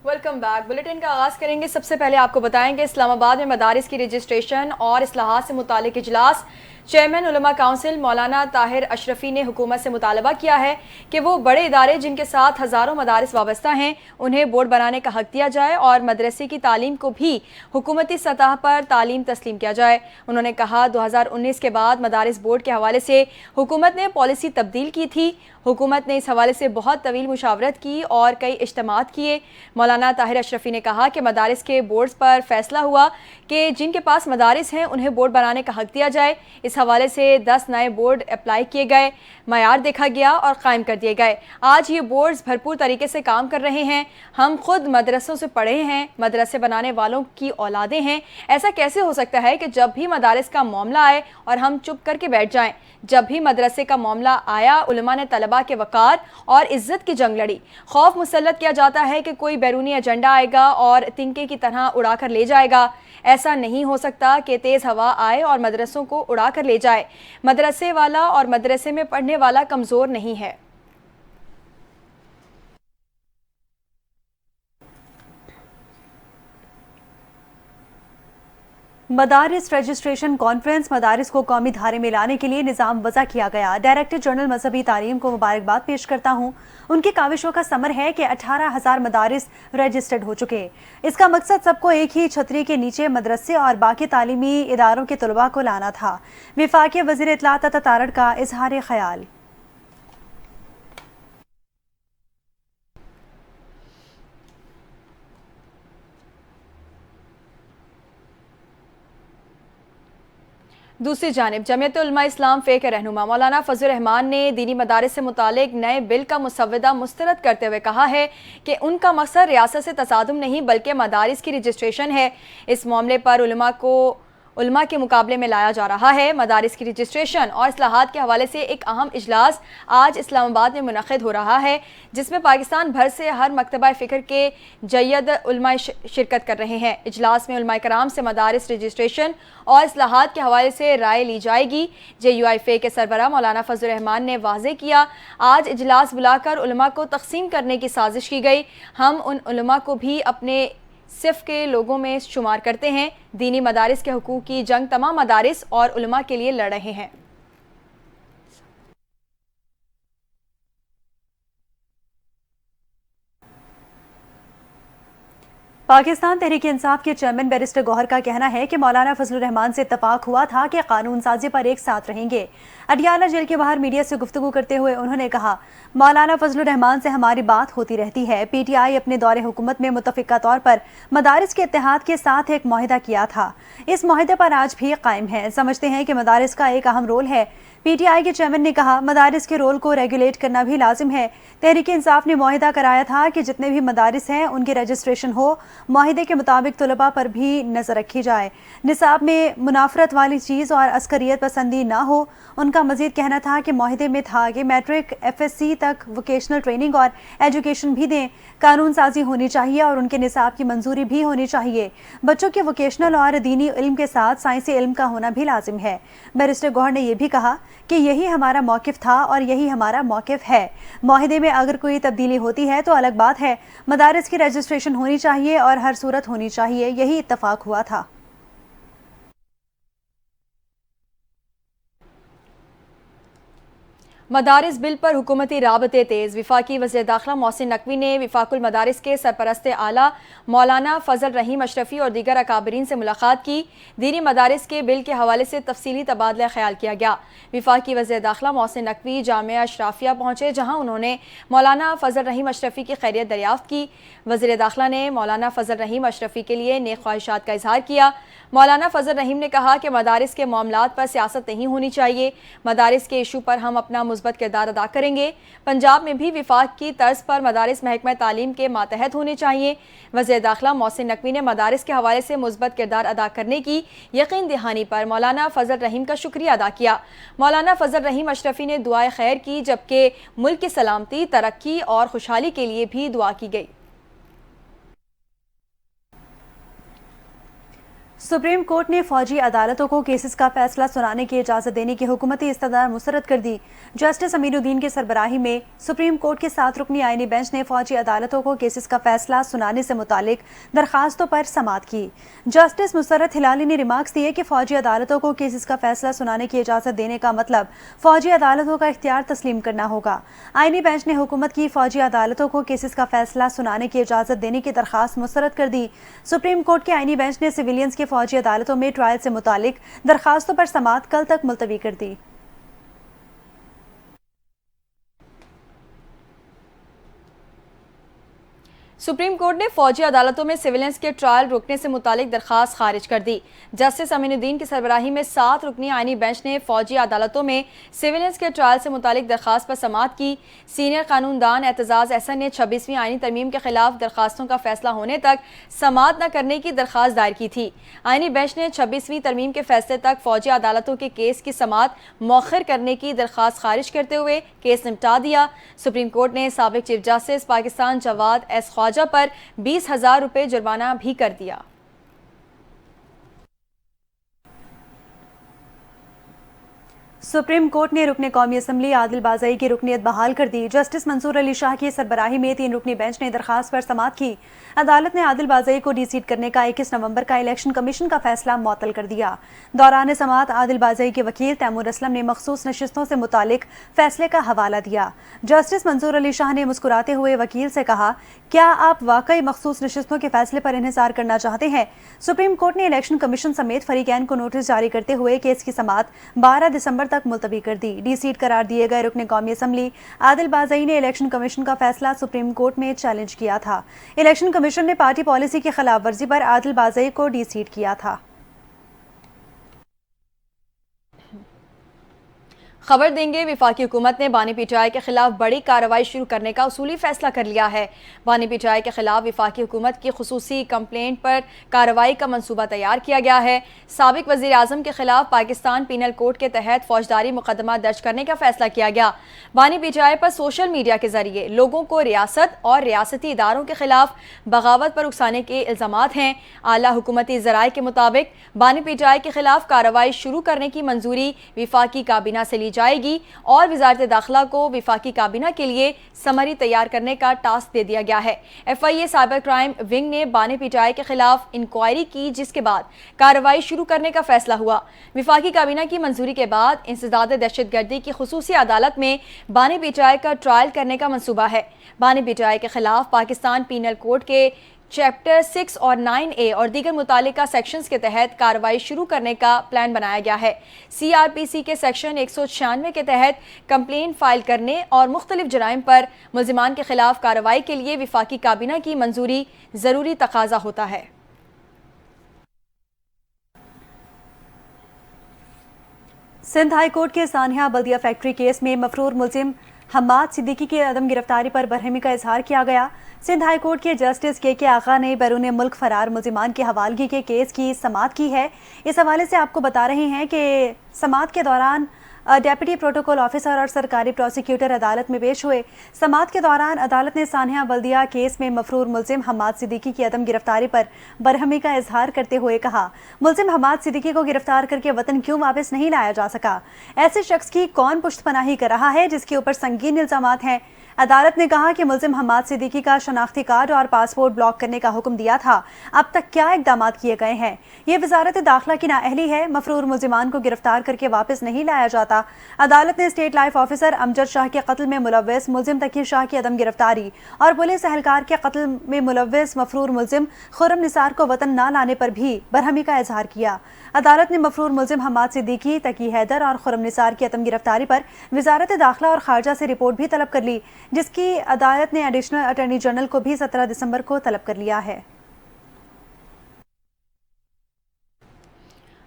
Welcome back. Bulletin का आगाज करेंगे। सबसे पहले आपको बताएं कि इस्लामाबाद में मदारिस की रजिस्ट्रेशन और इस्लाहात से मुतालिक इजलास। चेयरमैन उलमा काउंसिल मौलाना ताहिर अशरफी ने हुकूमत से मुतालबा किया है कि वो बड़े इदारे जिनके साथ हज़ारों मदारिस वाबस्ता हैं उन्हें बोर्ड बनाने का हक दिया जाए और मदरसे की तालीम को भी हुकूमती सतह पर तालीम तस्लीम किया जाए। उन्होंने कहा 2019 के बाद मदारिस बोर्ड के हवाले से हुकूमत ने पॉलिसी तब्दील की थी। हुकूमत ने इस हवाले से बहुत तवील मुशावरत की और कई इज्तिमात किए। मौलाना ताहिर अशरफी ने कहा कि मदारिस के बोर्ड्स पर फैसला हुआ कि जिनके पास मदारिस हैं उन्हें बोर्ड बनाने का हक दिया जाए। इस हवाले से 10 नए बोर्ड अप्लाई किए गए, मयार देखा गया और कायम कर दिए गए। आज ये बोर्ड्स भरपूर तरीके से काम कर रहे हैं। हम खुद मदरसों से पढ़े हैं, मदरसे बनाने वालों की औलादें हैं। ऐसा कैसे हो सकता है कि जब भी मदारिस का मामला आए और हम चुप करके बैठ जाएं। जब भी मदरसे का मामला आया उलमा ने तलबा के वकार और इज्जत की जंग लड़ी। खौफ मुसल्लत किया जाता है कि कोई बैरूनी एजेंडा आएगा और तिनके की तरह उड़ा कर ले जाएगा। ऐसा नहीं हो सकता कि तेज़ हवा आए और मदरसों को उड़ा कर ले जाए। मदरसे वाला और मदरसे में पढ़ने वाला कमज़ोर नहीं है। मदारिस रजिस्ट्रेशन कॉन्फ्रेंस मदारिस को कौमी धारे में लाने के लिए निज़ाम वज़ा किया गया। डायरेक्टर जनरल मजहबी तालीम को मुबारकबाद पेश करता हूँ। उनकी काविशों का समर है कि 18,000 मदारिस रजिस्टर्ड हो चुके। इसका मकसद सबको एक ही छतरी के नीचे मदरसे और बाकी तालीमी इदारों के तलबा को लाना था। विफाकी वज़ीर इत्तलात अता तारड़ का इजहार ख्याल। दूसरी जानिब जमीयत उलमा इस्लाम फ़े के रहनुमा मौलाना फजल रहमान ने दीनी मदारिस से मुतालिक नए बिल का मुसव्वदा मुस्तरद करते हुए कहा है कि उनका मकसद रियासत से तसादुम नहीं बल्कि मदारिस की रजिस्ट्रेशन है। इस मामले पर उलमा के मुकाबले में लाया जा रहा है। मदारिस की रजिस्ट्रेशन और इस्लाहात के हवाले से एक अहम इजलास आज इस्लामाबाद में मुनक़िद हो रहा है, जिसमें पाकिस्तान भर से हर मकतबा फ़िक्र के जय्यद उलमा शिरकत कर रहे हैं। इजलास में उलमा कराम से मदारिस रजिस्ट्रेशन और इस्लाहात के हवाले से राय ली जाएगी। JUI फ़े के सरबराह मौलाना फजल रहमान ने वाज़ेह किया, आज इजलास बुलाकर उलमा को तकसीम करने की साजिश की गई। हम उन उलमा को भी अपने सिर्फ के लोगों में शुमार करते हैं। दीनी मदारिस के हुकूक की जंग तमाम मदारिस और उलमा के लिए लड़ रहे हैं। पाकिस्तान तहरीक इंसाफ के चेयरमैन बैरिस्टर गौहर का कहना है कि मौलाना फजल रहमान से इत्तफाक हुआ था कि कानून साजी पर एक साथ रहेंगे। अडियाला जेल के बाहर मीडिया से गुफ्तगू करते हुए उन्होंने कहा, मौलाना फजल रहमान से हमारी बात होती रहती है। PTI अपने दौरे हुकूमत में मुतफ़िका तौर पर मदारिस के इत्तेहाद के साथ एक मुआहिदा किया था। इस मुआहिदे पर आज भी कायम है। समझते हैं कि मदारिस का एक अहम रोल है। PTI के चेयरमैन ने कहा, मदारिस के रोल को रेगुलेट करना भी लाजिम है। तहरीक इंसाफ ने मुआहिदा कराया था कि जितने भी मदारिस हैं उनकी रजिस्ट्रेशन हो। मुआहिदे के मुताबिक तलबा पर भी नज़र रखी जाए। निसाब में मुनाफरत वाली चीज़ और अस्करियत पसंदी ना हो। उनका मजीद कहना था कि मुआहिदे में था कि मैट्रिक FSC तक वोकेशनल ट्रेनिंग और एजुकेशन भी दें। कानून साजी होनी चाहिए और उनके निसाब की मंजूरी भी होनी चाहिए। बच्चों के वोकेशनल और दीनी इल्म के साथ साइंसी इल्म का होना भी लाजिम है। बैरिस्टर गौहर ने यह भी कहा कि यही हमारा मौक़िफ़ था और यही हमारा मौक़िफ़ है। मुआहिदे में अगर कोई तब्दीली होती है तो अलग बात है। मदारिस की रजिस्ट्रेशन होनी चाहिए और हर सूरत होनी चाहिए। यही इत्तफाक हुआ था। मदारिस बिल पर हुकूमती राबते तेज़। विफाकी वज़ीर दाखिला मोहसिन नकवी ने विफाकुल मदारिस के सरपरस्त आला मौलाना फजल रहीम अशरफी और दीगर अकाबरीन से मुलाकात की। दीनी मदारिस के बिल के हवाले से तफसीली तबादला ख्याल किया गया। विफाकी वज़ीर दाखिला मोहसिन नकवी जामिया अशराफिया पहुँचे, जहाँ उन्होंने मौलाना फजल रहीम अशरफी की खैरियत दरियाफ्त की। वज़ीर दाखिला ने मौलाना फजल रहीम अशरफी के लिए नेक ख्वाहिशात का इजहार किया। मौलाना फजल रहीम ने कहा कि मदारिस के मामलात पर सियासत नहीं होनी चाहिए। मदारिस के इशू पर हम अपना मुस्बत किरदार अदा करेंगे। पंजाब में भी विफाक की तर्ज पर मदारिस महकमा तालीम के मातहत होने चाहिए। वज़ीर दाखिला मोहसिन नकवी ने मदारिस के हवाले से मुस्बत किरदार अदा करने की यकीन दहानी पर मौलाना फजल रहीम का शुक्रिया अदा किया। मौलाना फजल रहीम अशरफी ने दुआए खैर की, जबकि मुल्क की सलामती, तरक्की और खुशहाली के लिए भी दुआ की गई। सुप्रीम कोर्ट ने फौजी अदालतों को केसेस का फैसला सुनाने की इजाज़त देने की हुकूमती इस्तदार मुस्तरद कर दी। जस्टिस अमीनुद्दीन की सरबराही में सुप्रीम कोर्ट के 7 रुकनी आईनी बेंच ने फौजी अदालतों को केसेस का फैसला सुनाने से मुतालिक दरखास्तों पर समाअत की। जस्टिस मुसर्रत हिलाली ने रिमार्क्स दिए कि फौजी अदालतों को केसेस का फैसला सुनाने की इजाज़त देने का मतलब फौजी अदालतों का इख्तियार तस्लीम करना होगा। आईनी बेंच ने हुकूमत की फौजी अदालतों को केसेस का फैसला सुनाने की इजाज़त देने की दरखास्त मुस्तरद कर दी। सुप्रीम कोर्ट के आईनी बेंच ने सिविलियंस के फौजी अदालतों में ट्रायल से मुतालिक दरखास्तों पर समाअत कल तक मुलतवी कर दी। सुप्रीम कोर्ट ने फौजी अदालतों में सिविलियंस के ट्रायल रोकने से मुतालिक दरखास्त खारिज कर दी। जस्टिस अमीनुद्दीन की सरबराही में 7 रुकनी आईनी बेंच ने फौजी अदालतों में सिविलियंस के ट्रायल से मुतालिक दरखास्त पर समाअत की। सीनियर कानूनदान एतजाज़ एहसन ने 26वीं आईनी तरमीम के खिलाफ दरखास्तों का फैसला होने तक समाअत न करने की दरखास्त दायर की थी। आईनी बेंच ने 26वीं तरमीम के फैसले तक फौजी अदालतों के केस की समाअत मौखर करने की दरखास्त खारिज करते हुए केस निपटा दिया। सुप्रीम कोर्ट ने साबिक chief justice Pakistan Jawad S Khawaja पर 20,000 रुपए जुर्माना भी कर दिया। सुप्रीम कोर्ट ने रुकने कौमी असम्बली आदिल बाज़ई की रुकनीत बहाल कर दी। जस्टिस मंसूर अली शाह की सरबराही में 3 रुकनी बेंच ने दरखास्त पर समाअत की। अदालत ने आदिल बाज़ई को डीसीट करने का 21 नवंबर का इलेक्शन कमीशन का फैसला मुअत्तल कर दिया। दौरान समाअत आदिल बाज़ई के वकील तैमूर असलम ने मखसूस नशिस्तों से मुतालिक फैसले का हवाला दिया। जस्टिस मंसूर अली शाह ने मुस्कुराते हुए वकील से कहा, क्या आप वाकई मखसूस नशिस्तों के फैसले पर इन्हिसार करना चाहते हैं? सुप्रीम कोर्ट ने इलेक्शन कमीशन समेत फरीकैन को नोटिस जारी करते हुए केस की समाअत 12 दिसंबर तक मुलतवी कर दी। डीसीट करार दिए गए रुकने कौमी असम्बली आदिल बाज़ई ने इलेक्शन कमीशन का फैसला सुप्रीम कोर्ट में चैलेंज किया था। इलेक्शन कमीशन ने पार्टी पॉलिसी की खिलाफ वर्जी पर आदिल बाज़ई को डीसीट किया था। खबर देंगे, वफाकी हुकूमत ने बानी पीटीआई के खिलाफ बड़ी कार्रवाई शुरू करने का उसूली फैसला कर लिया है। बानी पीटीआई के खिलाफ वफाकी हुकूमत की खुसूसी कंप्लेंट पर कार्रवाई का मंसूबा तैयार किया गया है। साबिक वज़ीर आज़म के खिलाफ पाकिस्तान पीनल कोड के तहत फौजदारी मुकदमा दर्ज करने का फैसला किया गया। बानी पीटीआई पर सोशल मीडिया के जरिए लोगों को रियासत और रियासती इदारों के खिलाफ बगावत पर उकसाने के इल्ज़ामात हैं। आला हुकूमती ज़राए के मुताबिक बानी पीटीआई के खिलाफ कार्रवाई शुरू करने की मंजूरी वफाकी काबीना से ली जाएगी और वज़ारत दाखिला को वफाकी काबीना के लिए समरी तैयार करने का टास्क दे दिया गया है। FIA साइबर क्राइम विंग ने बानी पीटीआई के खिलाफ इंक्वायरी की, जिसके बाद कार्रवाई शुरू करने का फैसला हुआ। वफाकी काबीना की मंजूरी के बाद इंसदाद दहशतगर्दी की खुसूसी अदालत में बानी पीटीआई का ट्रायल करने का मंसूबा है। बानी पीटीआई के खिलाफ पाकिस्तान पीनल कोड के चैप्टर 6 और 9A और दीगर मुतालिका सेक्शंस के तहत कार्रवाई शुरू करने का प्लान बनाया गया है। CRPC के सेक्शन 196 के तहत कंप्लेंट फाइल करने और मुख्तलिफ जराइम पर मुल्जिमान के खिलाफ कार्रवाई के लिए वफाकी काबीना की मंजूरी ज़रूरी तकाजा होता है। सिंध हाई कोर्ट के सानिया बल्दिया फैक्ट्री केस में मफरूर मुल्जिम हम्माद सिद्दीकी की अदम गिरफ्तारी पर बरहमी का इजहार किया गया। सिंध हाई कोर्ट के जस्टिस के आगा ने बैरून मुल्क फरार मुल्जिमान की हवालगी के केस की समाअत की है। इस हवाले से आपको बता रहे हैं कि समाअत के दौरान डेप्यूटी प्रोटोकॉल ऑफिसर और सरकारी प्रोसिक्यूटर अदालत में पेश हुए। समाअत के दौरान अदालत ने सानिया बल्दिया केस में मफरूर मुल्जिम हम्माद सिद्दीकी की अदम गिरफ्तारी पर बरहमी का इजहार करते हुए कहा, मुल्जिम हम्माद सिद्दीकी को गिरफ्तार करके वतन क्यों वापस नहीं लाया जा सका? ऐसे शख्स की कौन पुश्तपनाही कर रहा है जिसके ऊपर संगीन इल्जामात हैं? अदालत ने कहा कि मुल्जिम हम्माद सिद्दीकी का शनाख्ती कार्ड और पासपोर्ट ब्लॉक करने का हुक्म दिया था। अब तक क्या इकदाम किए गए हैं? ये वजारत दाखिला की नाअहली है। मफरूर मुल्जिमान को गिरफ्तार करके वापस नहीं लाया जाता। अदालत ने state life officer Amjad Shah के कत्ल में मुलव्वस मुल्जिम तकी शाह की अदम गिरफ्तारी और पुलिस एहलकार के कत्ल में मुलव्वस मफरूर मुल्जिम खुर्रम निसार को वतन न लाने पर भी बरहमी का इजहार किया। अदालत ने मफरूर मुल्जिम हम्माद सिद्दीकी, तकी हैदर और खुर्रम निसार की अदम गिरफ्तारी पर वजारत दाखिला और खारजा से रिपोर्ट भी तलब कर ली, जिसकी अदालत ने एडिशनल अटॉर्नी जनरल को भी 17 दिसंबर को तलब कर लिया है।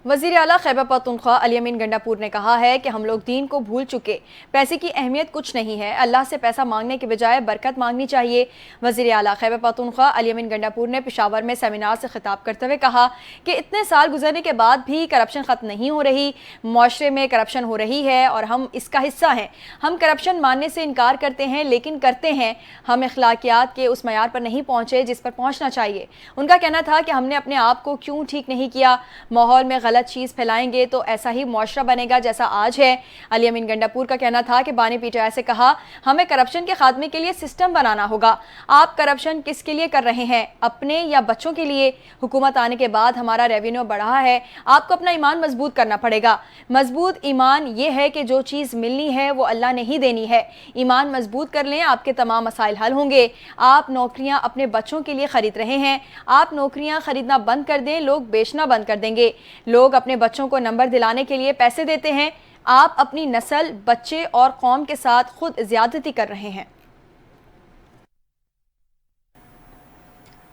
वज़ीर आला खैबर पख्तूनख्वा अली अमीन गंडापुर ने कहा है कि हम लोग दीन को भूल चुके, पैसे की अहमियत कुछ नहीं है, अल्लाह से पैसा मांगने के बजाय बरकत मांगनी चाहिए। वज़ीर आला खैबर पख्तूनख्वा अली अमीन गंडापुर ने पेशावर में सेमिनार से खिताब करते हुए कहा कि इतने साल गुजरने के बाद भी करप्शन ख़त्म नहीं हो रही, मुआशरे में करप्शन हो रही है और हम इसका हिस्सा हैं। हम करप्शन मानने से इनकार करते हैं लेकिन करते हैं। हम अखलाकियात के उस मयार पर नहीं पहुँचे जिस पर पहुँचना चाहिए। उनका कहना था कि हमने अपने आप को क्यों ठीक नहीं किया, माहौल में गलत चीज़ फैलाएंगे तो ऐसा ही मुआशरा बनेगा जैसा आज है। अली अमीन गंडापुर का कहना था कि बानी पीटीआई से कहा हमें करप्शन के खात्मे के लिए सिस्टम बनाना होगा। आप करप्शन किसके लिए कर रहे हैं, अपने या बच्चों के लिए? हुकूमत आने के बाद हमारा रेवेन्यू बढ़ा है, आपको अपना ईमान मजबूत करना पड़ेगा। मजबूत ईमान ये है कि जो चीज़ मिलनी है वो अल्लाह ने ही देनी है। ईमान मजबूत कर लें, आपके तमाम मसाइल हल होंगे। आप नौकरियां अपने बच्चों के लिए खरीद रहे हैं, आप नौकरियां खरीदना बंद कर दें, लोग बेचना बंद कर देंगे। लोग अपने बच्चों को नंबर दिलाने के लिए पैसे देते हैं, आप अपनी नस्ल, बच्चे और कौम के साथ खुद ज्यादती कर रहे हैं।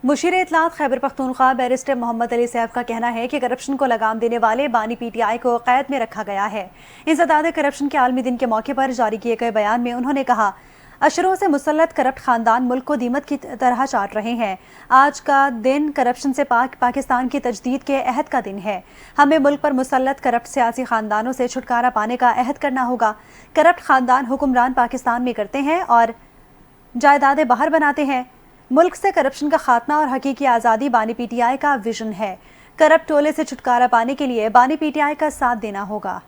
मुशीर इत्तलात खैबर पख्तूनख्वा बैरिस्टर मोहम्मद अली सैफ का कहना है कि करप्शन को लगाम देने वाले बानी पीटीआई को कैद में रखा गया है। इंसदाद करप्शन के आलमी दिन के मौके पर जारी किए गए बयान में उन्होंने कहा, अशरों से मुसल्लत करप्ट खानदान मुल्क को दीमक की तरह चाट रहे हैं। आज का दिन करप्शन से पाकिस्तान की तजदीद के अहद का दिन है। हमें मुल्क पर मुसल्लत करप्ट सियासी खानदानों से छुटकारा पाने का अहद करना होगा। करप्ट खानदान हुक्मरान पाकिस्तान में करते हैं और जायदादें बाहर बनाते हैं। मुल्क से करप्शन का खात्मा और हकीकी आज़ादी बानी पीटीआई का विजन है। करप्ट टोले से छुटकारा पाने के लिए बानी पीटीआई का साथ देना होगा।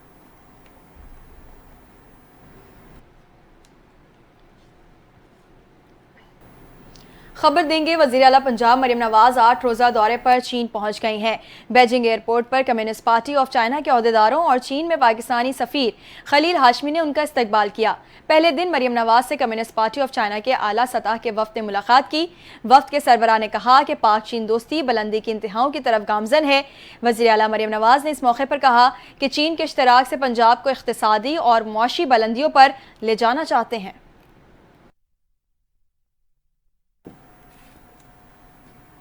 खबर देंगे, वज़ीर आला पंजाब मरियम नवाज 8 रोज़ा दौरे पर चीन पहुंच गई हैं। बीजिंग एयरपोर्ट पर कम्युनिस्ट पार्टी ऑफ चाइना के अहदेदारों और चीन में पाकिस्तानी सफ़ीर खलील हाशमी ने उनका इस्तकबाल किया। पहले दिन मरियम नवाज से कम्युनिस्ट पार्टी ऑफ चाइना के आला सतह के वफ्द ने मुलाकात की। वफ्द के सरबराह ने कहा कि पाक चीन दोस्ती बुलंदी की इंतहाओं की तरफ गामजन है। वज़ीर आला मरियम नवाज ने इस मौके पर कहा कि चीन के इश्तराक से पंजाब को इक़्तिसादी और मुआशी बुलंदियों पर ले जाना चाहते हैं।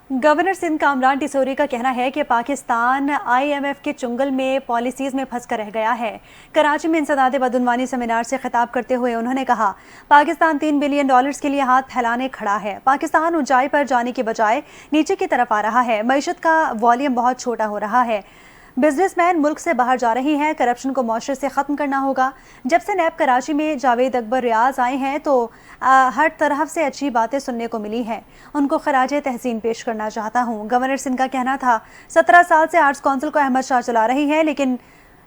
गवर्नर सिंध कामरान टिसोरी का कहना है कि पाकिस्तान IMF के चुंगल में पॉलिसीज़ में फंस कर रह गया है। कराची में इंसदाद बदउनवानी सेमिनार से खिताब करते हुए उन्होंने कहा, पाकिस्तान $3 बिलियन के लिए हाथ फैलाने खड़ा है। पाकिस्तान ऊंचाई पर जाने के बजाय नीचे की तरफ आ रहा है। मईशत का वॉल्यूम बहुत छोटा हो रहा है। बिजनेसमैन मुल्क से बाहर जा रहे हैं। करप्शन को मुआशरे से ख़त्म करना होगा। जब से नैब कराची में जावेद अकबर रियाज आए हैं तो हर तरफ से अच्छी बातें सुनने को मिली हैं। उनको खराज तहसीन पेश करना चाहता हूँ। गवर्नर सिंध का कहना था, 17 साल से आर्ट्स काउंसिल को अहमद शाह चला रही है लेकिन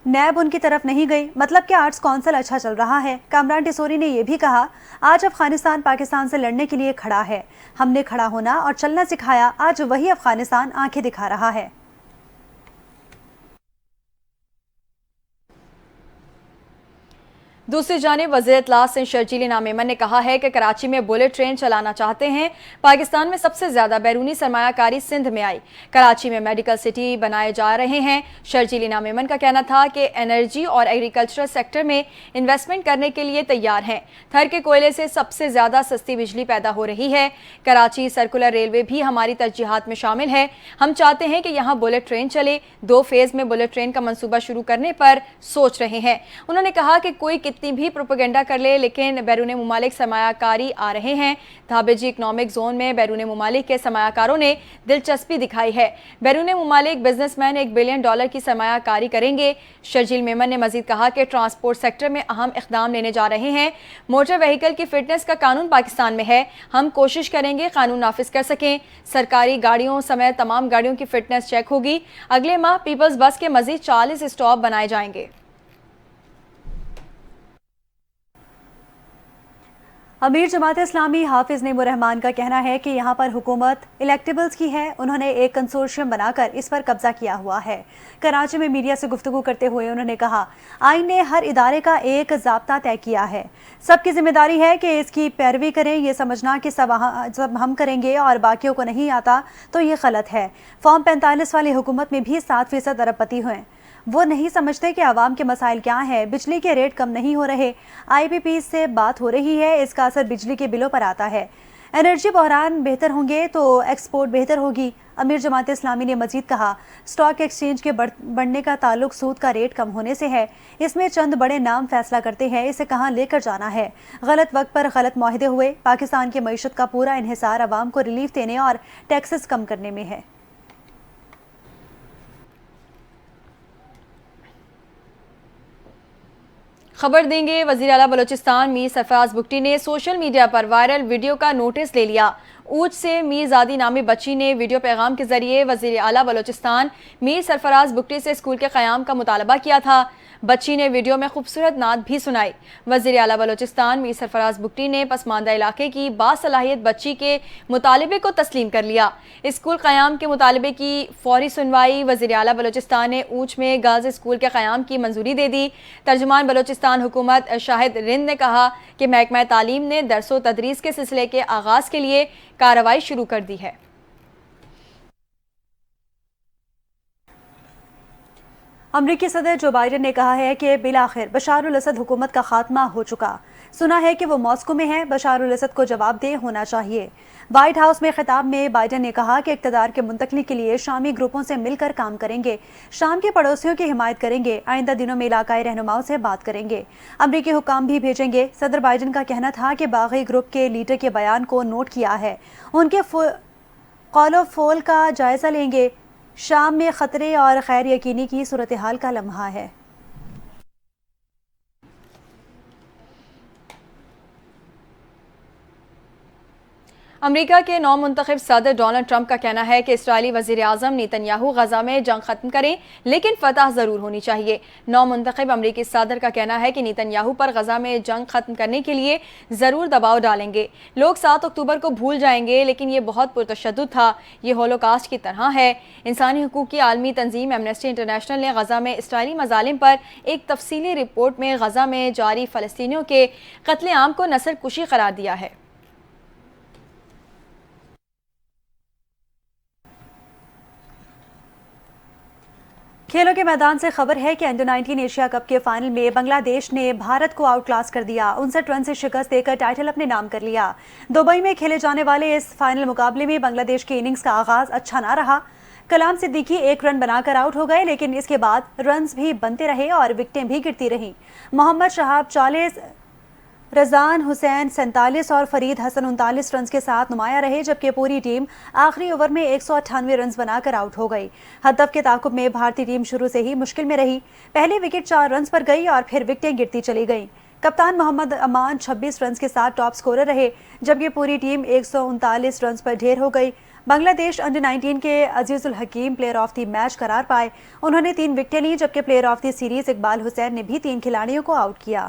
नैब उनकी तरफ नहीं गई। मतलब कि आर्ट्स काउंसिल अच्छा चल रहा है। कामरान टिसोरी ने यह भी कहा, आज अफगानिस्तान पाकिस्तान से लड़ने के लिए खड़ा है। हमने खड़ा होना और चलना सिखाया। आज वही अफगानिस्तान आंखें दिखा रहा है। दूसरी जानिब वज़ीर इत्तलात सिंध शर्जील इनाम मेमन ने कहा है कि कराची में बुलेट ट्रेन चलाना चाहते हैं। पाकिस्तान में सबसे ज़्यादा बैरूनी सरमायाकारी सिंध में आई। कराची में मेडिकल सिटी बनाए जा रहे हैं। शर्जील इनाम मेमन का कहना था कि एनर्जी और एग्रीकल्चरल सेक्टर में इन्वेस्टमेंट करने के लिए तैयार हैं। थर के कोयले से सबसे ज़्यादा सस्ती बिजली पैदा हो रही है। कराची सर्कुलर रेलवे भी हमारी तरजीहात में शामिल है। हम चाहते हैं कि यहाँ बुलेट ट्रेन चले। 2 फेज़ में बुलेट ट्रेन का मनसूबा शुरू करने पर सोच रहे हैं। उन्होंने कहा कि कोई कितनी भी प्रोपेगेंडा कर ले लेकिन बैरून मुमालिक सरमायाकारी आ रहे हैं। धाबेजी इकनॉमिक जोन में बैरून मुमालिक के सरमायाकारों ने दिलचस्पी दिखाई है। बैरून मुमालिक बिजनेसमैन $1 बिलियन की सरमायाकारी करेंगे। शर्जील मेमन ने मजीद कहा कि ट्रांसपोर्ट सेक्टर में अहम इक़दाम लेने जा रहे हैं। मोटर व्हीकल की फिटनेस का कानून पाकिस्तान में है। हम कोशिश करेंगे कानून नाफिज कर सकें। सरकारी गाड़ियों समेत तमाम गाड़ियों की फिटनेस चेक होगी। अगले माह पीपल्स बस के मजीद 40 स्टॉप बनाए जाएंगे। अमीर जमात इस्लामी हाफिज नेमुर रहमान का कहना है कि यहाँ पर हुकूमत इलेक्टेबल्स की है। उन्होंने एक कंसोर्शियम बनाकर इस पर कब्जा किया हुआ है। कराची में मीडिया से गुफ्तगू करते हुए उन्होंने कहा, आइन ने हर इदारे का एक ज़ाब्ता तय किया है। सबकी जिम्मेदारी है कि इसकी पैरवी करें। ये समझना कि सब हम करेंगे और बाकियों को नहीं आता तो ये गलत है। फॉर्म 45 वाली हुकूमत में भी 7% अरबपति हुए। वो नहीं समझते कि आवाम के मसाइल क्या हैं। बिजली के रेट कम नहीं हो रहे। IPP से बात हो रही है, इसका असर बिजली के बिलों पर आता है। انرجی بحران بہتر ہوں گے تو ایکسپورٹ بہتر ہوگی۔ امیر جماعت اسلامی نے مزید کہا، اسٹاک ایکسچینج کے بڑھنے کا تعلق سود کا ریٹ کم ہونے سے ہے، اس میں چند بڑے نام فیصلہ کرتے ہیں اسے کہاں لے کر جانا ہے۔ غلط وقت پر غلط معاہدے ہوئے۔ پاکستان کی معیشت کا پورا انحصار عوام کو ریلیف دینے اور ٹیکسز کم کرنے میں ہے۔ خبر دیں گے، وزیر اعلیٰ بلوچستان میر سرفراز بگٹی نے سوشل میڈیا پر وائرل ویڈیو کا نوٹس لے لیا۔ اوچ سے میر زادی نامی بچی نے ویڈیو پیغام کے ذریعے وزیر اعلیٰ بلوچستان میر سرفراز بگٹی سے اسکول کے قیام کا مطالبہ کیا تھا۔ بچی نے ویڈیو میں خوبصورت نعت بھی سنائی۔ وزیر اعلیٰ بلوچستان میر سرفراز بگٹی نے پسماندہ علاقے کی باصلاحیت بچی کے مطالبے کو تسلیم کر لیا۔ اسکول قیام کے مطالبے کی فوری سنوائی۔ وزیر اعلیٰ بلوچستان نے اوچ میں گرلز اسکول کے قیام کی منظوری دے دی۔ ترجمان بلوچستان حکومت شاہد رند نے کہا کہ محکمہ تعلیم نے درس و تدریس کے سلسلے کے آغاز کے لیے کارروائی شروع کر دی ہے۔ امریکی صدر جو بائیڈن نے کہا ہے کہ بالآخر بشار الاسد حکومت کا خاتمہ ہو چکا۔ سنا ہے کہ وہ ماسکو میں ہے، بشار الاسد کو جواب دہ ہونا چاہیے۔ وائٹ ہاؤس میں خطاب میں بائیڈن نے کہا کہ اقتدار کے منتقلی کے لیے شامی گروپوں سے مل کر کام کریں گے، شام کے پڑوسیوں کی حمایت کریں گے، آئندہ دنوں میں علاقائی رہنماؤں سے بات کریں گے، امریکی حکام بھی بھیجیں گے۔ صدر بائیڈن کا کہنا تھا کہ باغی گروپ کے لیڈر کے بیان کو نوٹ کیا ہے، ان کے قول و فعل کا جائزہ لیں گے۔ شام میں خطرے اور غیر یقینی کی صورتحال کا لمحہ ہے۔ امریکہ کے نو منتخب صدر ڈونلڈ ٹرمپ کا کہنا ہے کہ اسرائیلی وزیر اعظم نیتن یاہو غزہ میں جنگ ختم کریں لیکن فتح ضرور ہونی چاہیے۔ نو منتخب امریکی صدر کا کہنا ہے کہ نیتن یاہو پر غزہ میں جنگ ختم کرنے کے لیے ضرور دباؤ ڈالیں گے۔ لوگ 7 اکتوبر کو بھول جائیں گے لیکن یہ بہت پرتشدد تھا، یہ ہولوکاسٹ کی طرح ہے۔ انسانی حقوق کی عالمی تنظیم ایمنسٹی انٹرنیشنل نے غزہ میں اسرائیلی مظالم پر ایک تفصیلی رپورٹ میں غزہ میں جاری فلسطینیوں کے قتل عام کو نسل کشی قرار دیا ہے۔ کھیلوں کے میدان سے خبر ہے کہ انڈر 19 ایشیا کپ کے فائنل میں بنگلہ دیش نے بھارت کو آؤٹ کلاس کر دیا، 59 رن سے شکست دے کر ٹائٹل اپنے نام کر لیا۔ دبئی میں کھیلے جانے والے اس فائنل مقابلے میں بنگلہ دیش کی اننگز کا آغاز اچھا نہ رہا۔ کلام صدیقی 1 رن بنا کر آؤٹ ہو گئے لیکن اس کے بعد رنز بھی بنتے رہے اور وکٹیں بھی گرتی رہیں۔ محمد شہاب 40، رضان حسین 47 اور فرید حسن 39 رنز کے ساتھ نمایاں رہے، جبکہ پوری ٹیم آخری اوور میں 198 رنز بنا کر آؤٹ ہو گئی۔ ہدف کے تعاقب میں بھارتی ٹیم شروع سے ہی مشکل میں رہی، پہلی وکٹ 4 رنز پر گئی اور پھر وکٹیں گرتی چلی گئیں۔ کپتان محمد امان 26 رنز کے ساتھ ٹاپ سکورر رہے، جبکہ پوری ٹیم 139 رنز پر ڈھیر ہو گئی۔ بنگلہ دیش انڈر 19 کے عزیز الحکیم پلیئر آف دی میچ قرار پائے، انہوں نے 3 وکٹیں لیں، جبکہ player of the series Iqbal Hussain نے بھی 3 کھلاڑیوں کو آؤٹ کیا۔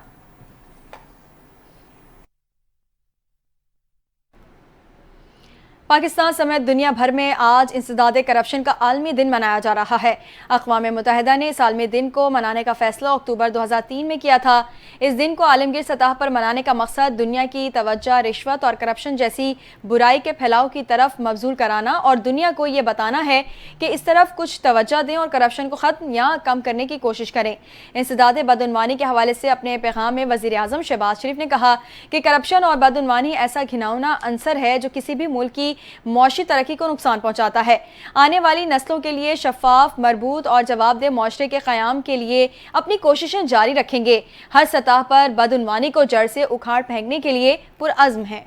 پاکستان سمیت دنیا بھر میں آج انسداد کرپشن کا عالمی دن منایا جا رہا ہے۔ اقوام متحدہ نے اس عالمی دن کو منانے کا فیصلہ اکتوبر 2003 میں کیا تھا۔ اس دن کو عالمگیر سطح پر منانے کا مقصد دنیا کی توجہ رشوت اور کرپشن جیسی برائی کے پھیلاؤ کی طرف مبذول کرانا اور دنیا کو یہ بتانا ہے کہ اس طرف کچھ توجہ دیں اور کرپشن کو ختم یا کم کرنے کی کوشش کریں۔ انسداد بدعنوانی کے حوالے سے اپنے پیغام میں وزیر اعظم شہباز شریف نے کہا کہ کرپشن اور بدعنوانی ایسا گھناؤنا عنصر ہے جو کسی بھی ملک کی معاشی ترقی کو نقصان پہنچاتا ہے۔ آنے والی نسلوں کے لیے شفاف، مربوط اور جواب دہ معاشرے کے قیام کے لیے اپنی کوششیں جاری رکھیں گے۔ ہر سطح پر بدعنوانی کو جڑ سے اکھاڑ پھینکنے کے لیے پرعزم ہیں۔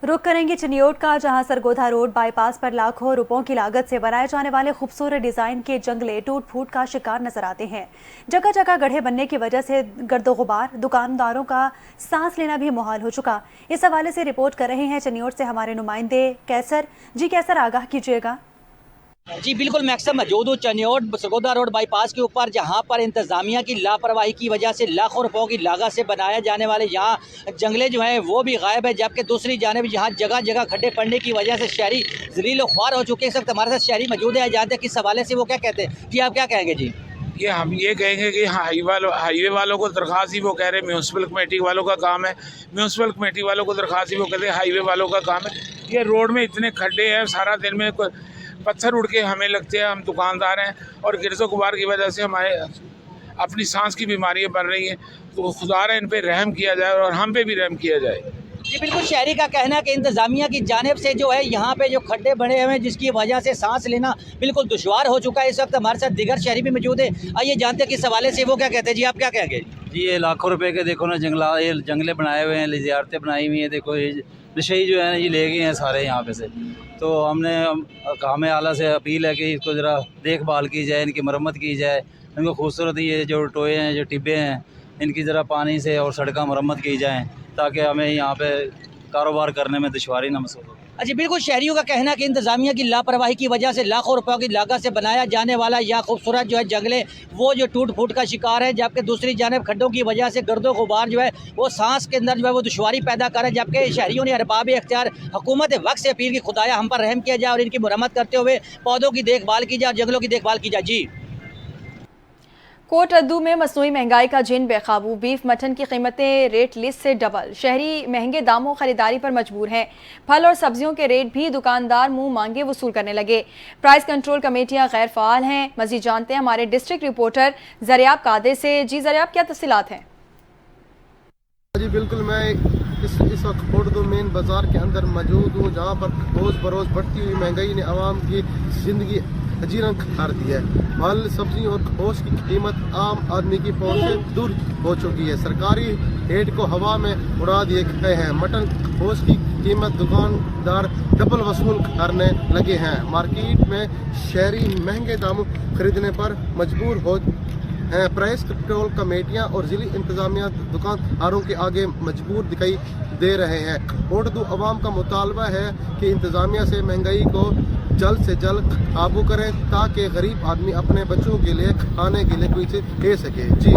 رخ کریں گے چنیوٹ کا، جہاں سرگودھا روڈ بائی پاس پر لاکھوں روپوں کی لاگت سے بنائے جانے والے خوبصورت ڈیزائن کے جنگلے ٹوٹ پھوٹ کا شکار نظر آتے ہیں۔ جگہ جگہ گڑھے بننے کی وجہ سے گرد و غبار، دکانداروں کا سانس لینا بھی محال ہو چکا۔ اس حوالے سے رپورٹ کر رہے ہیں چنیوٹ سے ہمارے نمائندے کیسر جی۔ کیسر، آگاہ کیجیے گا۔ جی بالکل، میں اکثر موجود ہوں چنیوٹ سرگودھا روڈ بائی پاس کے اوپر، جہاں پر انتظامیہ کی لاپرواہی کی وجہ سے لاکھوں روپوں کی لاگت سے بنایا جانے والے یہاں جنگلے جو ہیں وہ بھی غائب ہے، جبکہ دوسری جانب یہاں جگہ جگہ کھڈے پڑنے کی وجہ سے شہری ذلیل و خوار ہو چکے ہیں۔ اس وقت ہمارے ساتھ شہری موجود ہے، جانتے ہیں کس حوالے سے وہ کیا کہتے ہیں۔ جی آپ کیا کہیں گے؟ جی ہم یہ کہیں گے کہ ہائی وے والوں کو درخواست ہی وہ کہہ رہے ہیں میونسپل کمیٹی والوں کا کام ہے، میونسپل کمیٹی والوں کو درخواست ہی وہ کہتے ہیں ہائی وے والوں کا کام ہے۔ یہ روڈ میں اتنے کھڈے ہیں، سارا دن میں پتھر اڑ کے ہمیں لگتے ہیں، ہم دکاندار ہیں، اور گرد و غبار کی وجہ سے ہمارے اپنی سانس کی بیماریاں بن رہی ہیں۔ تو خدا رہا ان پہ رحم کیا جائے اور ہم پہ بھی رحم کیا جائے. جی بالکل، شہری کا کہنا ہے کہ انتظامیہ کی جانب سے جو ہے یہاں پہ جو کھڈے بنے ہوئے ہیں جس کی وجہ سے سانس لینا بالکل دشوار ہو چکا ہے. اس وقت ہمارے ساتھ دیگر شہری بھی موجود ہیں. آئیے جانتے ہیں کس حوالے سے وہ کیا کہتے ہیں. جی آپ کیا کہیں گے؟ جی یہ لاکھوں روپے کے دیکھو نا یہ جنگلے بنائے ہوئے ہیں, زیارتیں بنائی ہوئی ہیں. دیکھو یہ نشئی جو ہے نا یہ لے گئے ہیں سارے یہاں پہ سے. تو ہمیں اعلیٰ سے اپیل ہے کہ اس کو ذرا دیکھ بھال کی جائے, ان کی مرمت کی جائے. ان کو خوبصورت یہ جو ٹوئے ہیں, جو ٹبے ہیں, ان کی ذرا پانی سے اور سڑکیں مرمت کی جائیں تاکہ ہمیں یہاں پہ کاروبار کرنے میں دشواری نہ محسوس ہو. اچھا بالکل، شہریوں کا کہنا ہے کہ انتظامیہ کی لاپرواہی کی وجہ سے لاکھوں روپے کی لاگت سے بنایا جانے والا یا خوبصورت جو ہے جنگلے وہ جو ٹوٹ پھوٹ کا شکار ہے, جبکہ دوسری جانب کھڈوں کی وجہ سے گرد و غبار جو ہے وہ سانس کے اندر جو ہے وہ دشواری پیدا کر رہا ہے. جبکہ شہریوں نے ارباب اختیار حکومت وقت سے اپیل کی خدایا ہم پر رحم کیا جائے اور ان کی مرمت کرتے ہوئے پودوں کی دیکھ بھال کی جائے اور جنگلوں کی دیکھ بھال کی جائے. جی کوٹ ردو میں مصنوعی مہنگائی کا جن بے قابو, بیف مٹن کی قیمتیں ریٹ لسٹ سے ڈبل. شہری مہنگے داموں خریداری پر مجبور ہیں. پھل اور سبزیوں کے ریٹ بھی دکاندار منہ مانگے وصول کرنے لگے. پرائس کنٹرول کمیٹیاں غیر فعال ہیں. مزید جانتے ہیں ہمارے ڈسٹرکٹ رپورٹر زریاب قادر سے. جی زریاب, کیا تفصیلات ہیں؟ جی بالکل, میں اس وقت کوٹ ردو مین بازار کے اندر موجود ہوں جہاں پر روز بروز بڑھتی ہوئی مہنگائی نے عوام کی زندگی حجیرن کر دی ہے. پھل سبزی اور گوشت کی قیمت عام آدمی کی پہنچ سے دور ہو چکی ہے. سرکاری ریٹ کو ہوا میں اڑا دیے گئے ہیں. مٹن گوشت کی قیمت دکاندار ڈبل وصول کرنے لگے ہیں. مارکیٹ میں شہری مہنگے داموں خریدنے پر مجبور ہو ہیں. پرائس کنٹرول کمیٹیاں اور ضلعی انتظامیہ دکانداروں کے آگے مجبور دکھائی دے رہے ہیں. کوٹ ردو عوام کا مطالبہ ہے کہ انتظامیہ سے مہنگائی کو جلد سے جلد قابو کریں تاکہ غریب آدمی اپنے بچوں کے لیے کھانے کے لیے کوئی چیز لے سکے. جی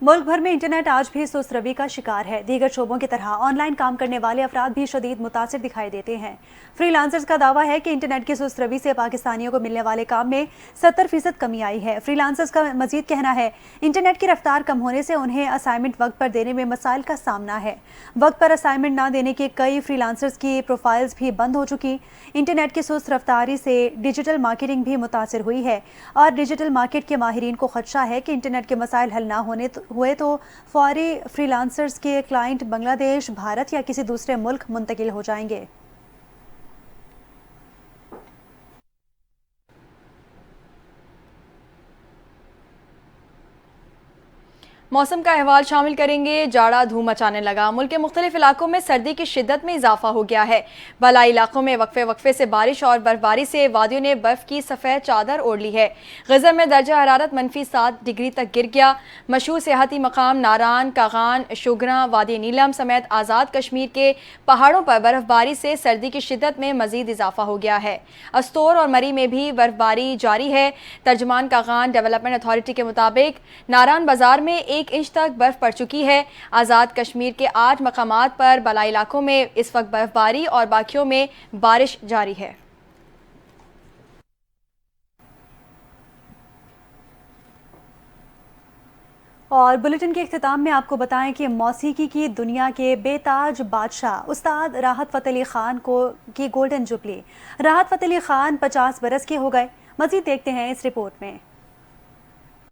ملک بھر میں انٹرنیٹ آج بھی سست روی کا شکار ہے. دیگر شعبوں کی طرح آن لائن کام کرنے والے افراد بھی شدید متاثر دکھائی دیتے ہیں. فری لانسرز کا دعویٰ ہے کہ انٹرنیٹ کی سست روی سے پاکستانیوں کو ملنے والے کام میں 70% کمی آئی ہے. فری لانسرز کا مزید کہنا ہے انٹرنیٹ کی رفتار کم ہونے سے انہیں اسائنمنٹ وقت پر دینے میں مسائل کا سامنا ہے. وقت پر اسائنمنٹ نہ دینے کے کئی فری لانسرز کی پروفائلز بھی بند ہو چکی. انٹرنیٹ کی سست رفتاری سے ڈیجیٹل مارکیٹنگ بھی متاثر ہوئی ہے اور ڈیجیٹل مارکیٹ کے ماہرین کو خدشہ ہے کہ انٹرنیٹ کے مسائل حل نہ ہوئے تو فوری فری لانسرز کے کلائنٹ بنگلہ دیش, بھارت یا کسی دوسرے ملک منتقل ہو جائیں گے. موسم کا احوال شامل کریں گے. جاڑا دھوم مچانے لگا. ملک کے مختلف علاقوں میں سردی کی شدت میں اضافہ ہو گیا ہے. بالائی علاقوں میں وقفے سے بارش اور برفباری سے وادیوں نے برف کی سفید چادر اوڑھ لی ہے. غزر میں درجہ حرارت -7 ڈگری تک گر گیا. مشہور سیاحتی مقام ناران, کاغان, شوگراں, وادی نیلم سمیت آزاد کشمیر کے پہاڑوں پر برفباری سے سردی کی شدت میں مزید اضافہ ہو گیا ہے. استور اور مری میں بھی برفباری جاری ہے. ترجمان کاغان ڈیولپمنٹ اتھارٹی کے مطابق ناران بازار میں 1 انچ تک برف پڑ چکی ہے. آزاد کشمیر کے 8 مقامات پر بالائی علاقوں میں اس وقت برفباری اور باقیوں میں بارش جاری ہے. اور بلیٹن کے اختتام میں آپ کو بتائیں کہ موسیقی کی دنیا کے بے تاج بادشاہ استاد راحت فتح علی خان کی گولڈن جوبلی. راحت فتح علی خان 50 برس کے ہو گئے. مزید دیکھتے ہیں اس رپورٹ میں.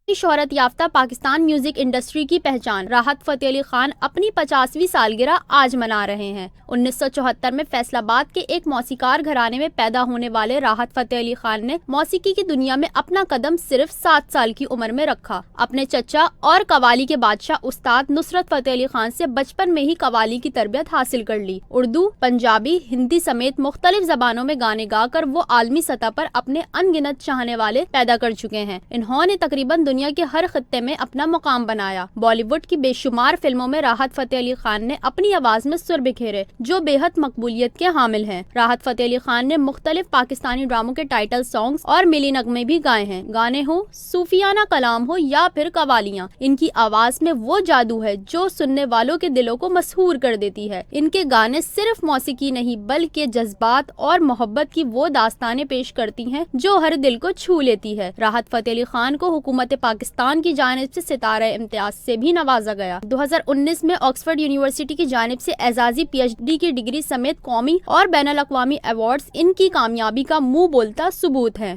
شہرت یافتہ پاکستان میوزک انڈسٹری کی پہچان راحت فتح علی خان اپنی 50ویں سالگرہ آج منا رہے ہیں. 1974 میں فیصل آباد کے ایک موسیقار گھرانے میں پیدا ہونے والے راحت فتح علی خان نے موسیقی کی دنیا میں اپنا قدم صرف 7 سال کی عمر میں رکھا. اپنے چچا اور قوالی کے بادشاہ استاد نصرت فتح علی خان سے بچپن میں ہی قوالی کی تربیت حاصل کر لی. اردو, پنجابی, ہندی سمیت مختلف زبانوں میں گانے گا کر وہ عالمی سطح پر اپنے ان گنت چاہنے والے پیدا کر چکے ہیں. انہوں نے تقریباً دنیا کے ہر خطے میں اپنا مقام بنایا. بالی ووڈ کی بے شمار فلموں میں راحت فتح علی خان نے اپنی آواز میں سر بکھیرے جو بے حد مقبولیت کے حامل ہیں. راحت فتح علی خان نے مختلف پاکستانی ڈراموں کے ٹائٹل سانگز اور ملی نغمے بھی گائے ہیں. گانے ہوں, صوفیانہ کلام ہو یا پھر قوالیاں, ان کی آواز میں وہ جادو ہے جو سننے والوں کے دلوں کو مسحور کر دیتی ہے. ان کے گانے صرف موسیقی نہیں بلکہ جذبات اور محبت کی وہ داستانیں پیش کرتی ہیں جو ہر دل کو چھو لیتی ہے. راحت فتح علی خان کو حکومت پاکستان کی جانب سے ستارہ امتیاز سے بھی نوازا گیا. 2019 میں آکسفورڈ یونیورسٹی کی جانب سے اعزازی PhD کی ڈگری سمیت قومی اور بین الاقوامی ایوارڈز ان کی کامیابی کا منہ بولتا ثبوت ہیں.